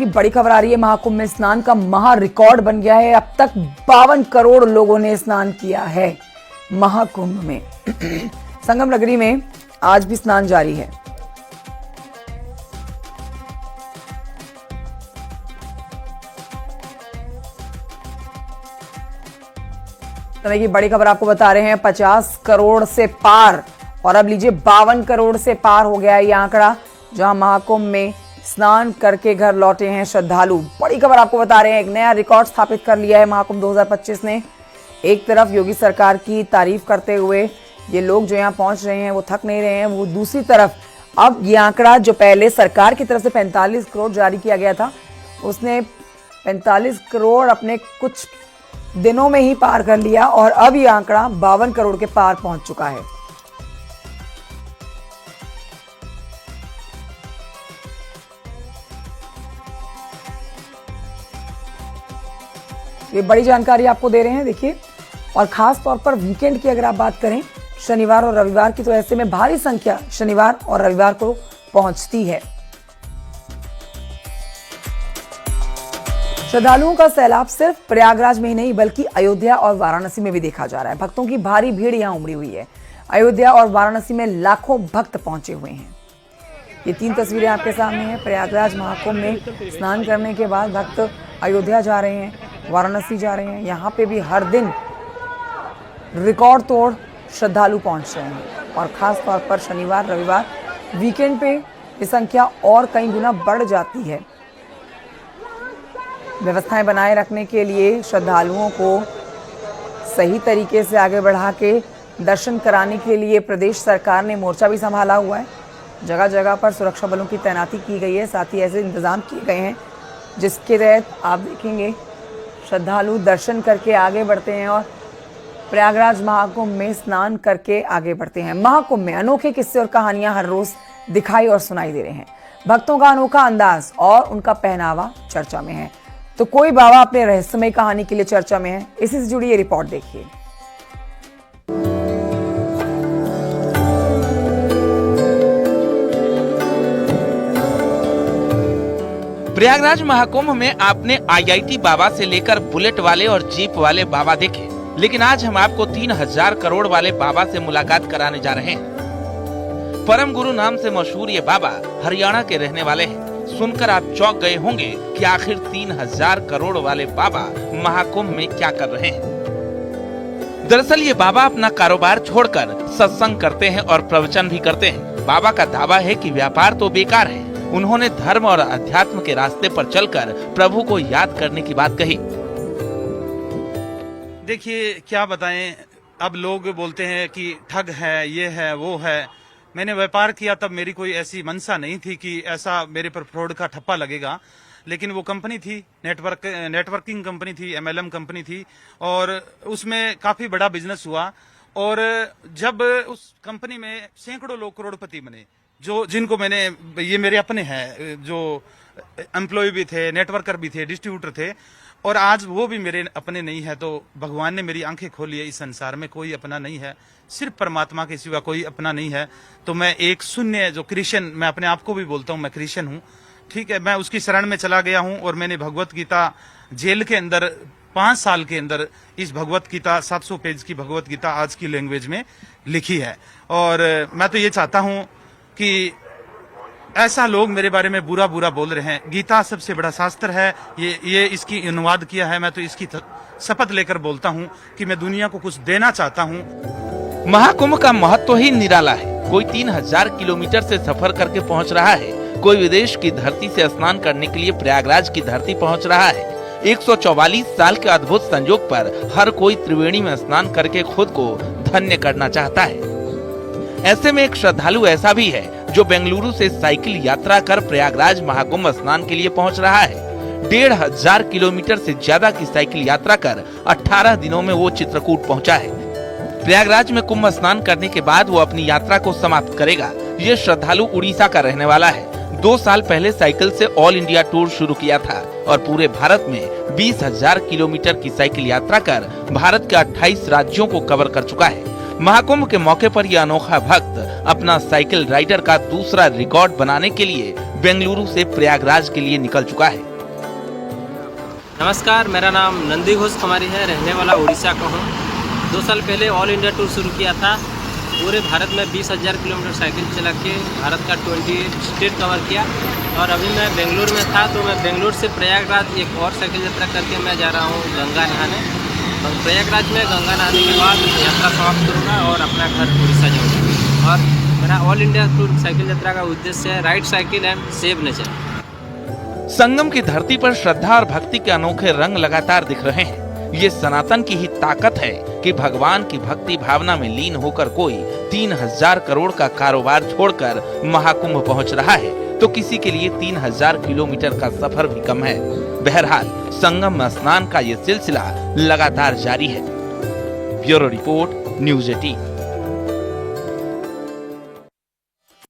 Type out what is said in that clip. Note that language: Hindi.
बड़ी खबर आ रही है। महाकुंभ में स्नान का महा रिकॉर्ड बन गया है। अब तक 52 करोड़ लोगों ने स्नान किया है महाकुंभ में। संगम नगरी में आज भी स्नान जारी है। समय की बड़ी खबर आपको बता रहे हैं। 50 करोड़ से पार, और अब लीजिए 52 करोड़ से पार हो गया है ये आंकड़ा, जहां महाकुंभ में स्नान करके घर लौटे हैं श्रद्धालु। बड़ी खबर आपको बता रहे हैं, एक नया रिकॉर्ड स्थापित कर लिया है महाकुंभ 2025 ने। एक तरफ योगी सरकार की तारीफ करते हुए ये लोग जो यहाँ पहुंच रहे हैं वो थक नहीं रहे हैं, वो दूसरी तरफ अब ये आंकड़ा जो पहले सरकार की तरफ से 45 करोड़ जारी किया गया था, उसने 45 करोड़ अपने कुछ दिनों में ही पार कर लिया और अब ये आंकड़ा 52 करोड़ के पार पहुंच चुका है। ये बड़ी जानकारी आपको दे रहे हैं, देखिए। और खास तौर पर वीकेंड की अगर आप बात करें, शनिवार और रविवार की, तो ऐसे में भारी संख्या शनिवार और रविवार को पहुंचती है। श्रद्धालुओं का सैलाब सिर्फ प्रयागराज में ही नहीं बल्कि अयोध्या और वाराणसी में भी देखा जा रहा है। भक्तों की भारी भीड़ यहां उमड़ी हुई है। अयोध्या और वाराणसी में लाखों भक्त पहुंचे हुए हैं। ये 3 तस्वीरें आपके सामने हैं। प्रयागराज महाकुंभ में स्नान करने के बाद भक्त अयोध्या जा रहे हैं, वाराणसी जा रहे हैं। यहाँ पे भी हर दिन रिकॉर्ड तोड़ श्रद्धालु पहुंच रहे हैं और खास तौर पर शनिवार रविवार वीकेंड पे ये संख्या और कई गुना बढ़ जाती है। व्यवस्थाएं बनाए रखने के लिए श्रद्धालुओं को सही तरीके से आगे बढ़ा के दर्शन कराने के लिए प्रदेश सरकार ने मोर्चा भी संभाला हुआ है। जगह जगह पर सुरक्षा बलों की तैनाती की गई है, साथ ही ऐसे इंतजाम किए गए हैं जिसके तहत आप देखेंगे श्रद्धालु दर्शन करके आगे बढ़ते हैं और प्रयागराज महाकुंभ में स्नान करके आगे बढ़ते हैं। महाकुंभ में अनोखे किस्से और कहानियां हर रोज दिखाई और सुनाई दे रहे हैं। भक्तों का अनोखा अंदाज और उनका पहनावा चर्चा में है, तो कोई बाबा अपने रहस्यमय कहानी के लिए चर्चा में है। इसी से जुड़ी ये रिपोर्ट देखिए। प्रयागराज महाकुंभ में आपने IIT बाबा से लेकर बुलेट वाले और जीप वाले बाबा देखे, लेकिन आज हम आपको 3000 करोड़ वाले बाबा से मुलाकात कराने जा रहे हैं। परम गुरु नाम से मशहूर ये बाबा हरियाणा के रहने वाले हैं। सुनकर आप चौंक गए होंगे कि आखिर 3000 करोड़ वाले बाबा महाकुंभ में क्या कर रहे हैं। दरअसल ये बाबा अपना कारोबार छोड़कर सत्संग करते हैं और प्रवचन भी करते हैं। बाबा का दावा है कि व्यापार तो बेकार है। उन्होंने धर्म और अध्यात्म के रास्ते पर चलकर प्रभु को याद करने की बात कही। देखिए क्या बताएं, अब लोग बोलते हैं कि ठग है, ये है, वो है। मैंने व्यापार किया तब मेरी कोई ऐसी मनसा नहीं थी कि ऐसा मेरे पर फ्रॉड का ठप्पा लगेगा, लेकिन वो कंपनी थी, नेटवर्किंग कंपनी थी, MLM कंपनी थी और उसमें काफी बड़ा बिजनेस हुआ। और जब उस कंपनी में सैकड़ों लोग करोड़पति बने, जो जिनको मैंने, ये मेरे अपने हैं, जो एम्प्लॉय भी थे, नेटवर्कर भी थे, डिस्ट्रीब्यूटर थे, और आज वो भी मेरे अपने नहीं है। तो भगवान ने मेरी आंखें खोली है, इस संसार में कोई अपना नहीं है, सिर्फ परमात्मा के सिवा कोई अपना नहीं है। तो मैं एक शून्य जो क्रिश्चियन, मैं अपने आप को भी बोलता हूँ मैं क्रिश्चियन हूँ, ठीक है, मैं उसकी शरण में चला गया हूँ। और मैंने भगवत गीता जेल के अंदर 5 साल के अंदर इस भगवत गीता 700 पेज की भगवत गीता आज की लैंग्वेज में लिखी है। और मैं तो ये चाहता हूँ कि ऐसा लोग मेरे बारे में बुरा बुरा बोल रहे हैं। गीता सबसे बड़ा शास्त्र है, ये इसकी अनुवाद किया है। मैं तो इसकी शपथ लेकर बोलता हूँ कि मैं दुनिया को कुछ देना चाहता हूँ। महाकुंभ का महत्व ही निराला है। कोई 3000 किलोमीटर से सफर करके पहुँच रहा है, कोई विदेश की धरती से स्नान करने के लिए प्रयागराज की धरती पहुँच रहा है। 144 साल के अद्भुत संजोग पर हर कोई त्रिवेणी में स्नान करके खुद को धन्य करना चाहता है। ऐसे में एक श्रद्धालु ऐसा भी है जो बेंगलुरु से साइकिल यात्रा कर प्रयागराज महाकुंभ स्नान के लिए पहुंच रहा है। 1500 किलोमीटर से ज्यादा की साइकिल यात्रा कर 18 दिनों में वो चित्रकूट पहुंचा है। प्रयागराज में कुंभ स्नान करने के बाद वो अपनी यात्रा को समाप्त करेगा। ये श्रद्धालु उड़ीसा का रहने वाला है। 2 साल पहले साइकिल से ऑल इंडिया टूर शुरू किया था और पूरे भारत में 20,000 किलोमीटर की साइकिल यात्रा कर भारत के 28 राज्यों को कवर कर चुका है। महाकुंभ के मौके पर यह अनोखा भक्त अपना साइकिल राइडर का दूसरा रिकॉर्ड बनाने के लिए बेंगलुरु से प्रयागराज के लिए निकल चुका है। नमस्कार, मेरा नाम नंदी घोष कुमारी है, रहने वाला उड़ीसा का हूँ। 2 साल पहले ऑल इंडिया टूर शुरू किया था। पूरे भारत में 20,000 किलोमीटर साइकिल चला के भारत का 28 स्टेट कवर किया। और अभी मैं बेंगलुरु में था, तो मैं बेंगलुरु से प्रयागराज एक और साइकिल यात्रा करके मैं जा रहा हूँ गंगा नहाने। और प्रयागराज में गंगा नहाने के बाद यात्रा समाप्त करूँगा और अपना घर उड़ीसा जाऊँगा। और मेरा ऑल इंडिया टूर साइकिल यात्रा का उद्देश्य है ride cycle and save nature. Sangam की धरती पर श्रद्धा और भक्ति के अनोखे रंग लगातार दिख रहे हैं। ये सनातन की ही ताकत है कि भगवान की भक्ति भावना में लीन होकर कोई 3,000 करोड़ का कारोबार छोड़कर महाकुंभ पहुंच रहा है, तो किसी के लिए 3,000 किलोमीटर का सफर भी कम है। बहरहाल संगम में स्नान का ये सिलसिला लगातार जारी है। Bureau report, news 18।